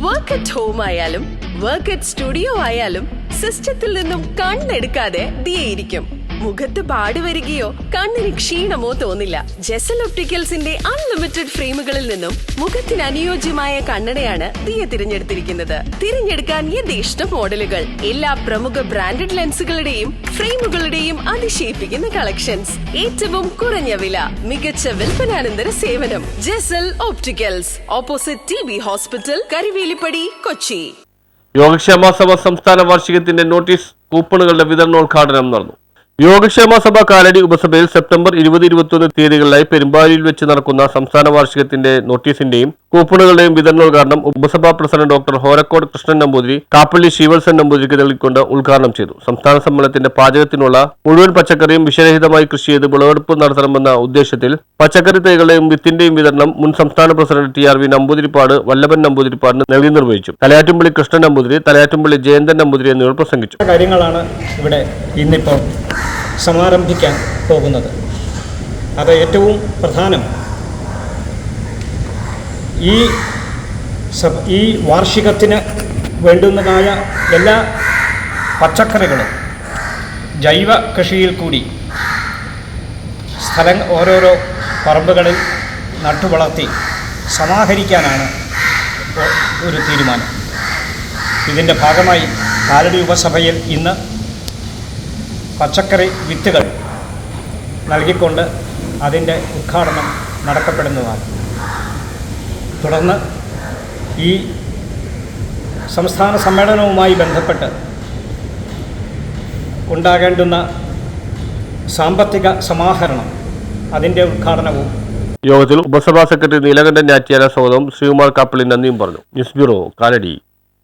Work at home ആയാലും work at studio ആയാലും സിസ്റ്റത്തിൽ നിന്നും കണ്ണെടുക്കാതെ ദിയയിരിക്കും. മുഖത്ത് പാട് വരികയോ കണ്ണിന് ക്ഷീണമോ തോന്നില്ല. ജെസൽ ഒപ്റ്റിക്കൽസിന്റെ അൺലിമിറ്റഡ് ഫ്രെയിമുകളിൽ നിന്നും മുഖത്തിന് അനുയോജ്യമായ കണ്ണടയാണ് ദിയ തിരഞ്ഞെടുത്തിരിക്കുന്നത്. തിരഞ്ഞെടുക്കാൻ യഥേഷ്ട മോഡലുകൾ, എല്ലാ പ്രമുഖ ബ്രാൻഡഡ് ലെൻസുകളുടെയും ഫ്രെയിമുകളുടെയും അതിശയിപ്പിക്കുന്ന കളക്ഷൻസ്, ഏറ്റവും കുറഞ്ഞ വില, മികച്ച വിൽപ്പനാനന്തര സേവനം. Jesal opticals, opposite TB hospital, Karivelippadi, Kochi. Yogakshema Sabha സംസ്ഥാന വാർഷികത്തിന്റെ നോട്ടീസ് കൂപ്പണുകളുടെ വിതരണോദ്ഘാടനം നടന്നു. യോഗക്ഷേമ സഭ കാലടി ഉപസഭയിൽ സെപ്റ്റംബർ 20-21 തീയതികളിലായി പെരുമ്പാവൂരിൽ വെച്ച് നടക്കുന്ന സംസ്ഥാന വാർഷികത്തിന്റെ നോട്ടീസിന്റെയും കൂപ്പണുകളുടെയും വിതരണോദ്ഘാടനം ഉപസഭാ പ്രസിഡന്റ് ഡോക്ടർ ഹോരക്കോട് കൃഷ്ണൻ നമ്പൂതിരി കാപ്പള്ളി ശിവത്സൻ നമ്പൂതിരിക്ക് നൽകിക്കൊണ്ട് ഉദ്ഘാടനം ചെയ്തു. സംസ്ഥാന സമ്മേളനത്തിന്റെ പാചകത്തിനുള്ള മുഴുവൻ പച്ചക്കറിയും വിഷരഹിതമായി കൃഷി ചെയ്ത് വിളവെടുപ്പ് നടത്തണമെന്ന ഉദ്ദേശത്തിൽ പച്ചക്കറി തൈകളുടെയും വിത്തിന്റെയും വിതരണം മുൻ സംസ്ഥാന പ്രസിഡന്റ് TRV നമ്പൂതിരിപ്പാട് വല്ലഭൻ നമ്പൂതിരിപ്പാടിന് നൽകി നിർവഹിച്ചു. തലയാറ്റുംപള്ളി കൃഷ്ണൻ നമ്പൂതിരി, തലയാറ്റുംപള്ളി ജയന്തൻ നമ്പൂതിരി എന്നിവർ പ്രസംഗിച്ചു. കാര്യങ്ങളാണ് ഇവിടെ ഇന്നിപ്പോൾ സമാരംഭിക്കാൻ പോകുന്നത്. അത് ഏറ്റവും പ്രധാനം ഈ വാർഷികത്തിന് വേണ്ടുന്നതായ എല്ലാ പച്ചക്കറികളും ജൈവ കൃഷിയിൽ കൂടി ഓരോരോ പറമ്പുകളിൽ നട്ടുവളർത്തി സമാഹരിക്കാനാണ് ഒരു തീരുമാനം. ഇതിൻ്റെ ഭാഗമായി കാലടി ഉപസഭയിൽ ഇന്ന് പച്ചക്കറി വിത്തുകൾ നൽകിക്കൊണ്ട് അതിൻ്റെ ഉദ്ഘാടനം നടക്കപ്പെടുന്നതാണ്. തുടർന്ന് ഈ സംസ്ഥാന സമ്മേളനവുമായി ബന്ധപ്പെട്ട് ഉണ്ടാകേണ്ടുന്ന സാമ്പത്തിക സമാഹരണം, അതിൻ്റെ ഉദ്ഘാടനവും. യോഗത്തിൽ ഉപസഭാ സെക്രട്ടറി നീലകണ്ഠൻ ഞാറ്റിയാല സ്വാഗതവും ശ്രീകുമാർ കാപ്പള്ളി നന്ദിയും പറഞ്ഞു. News bureau, Kalady.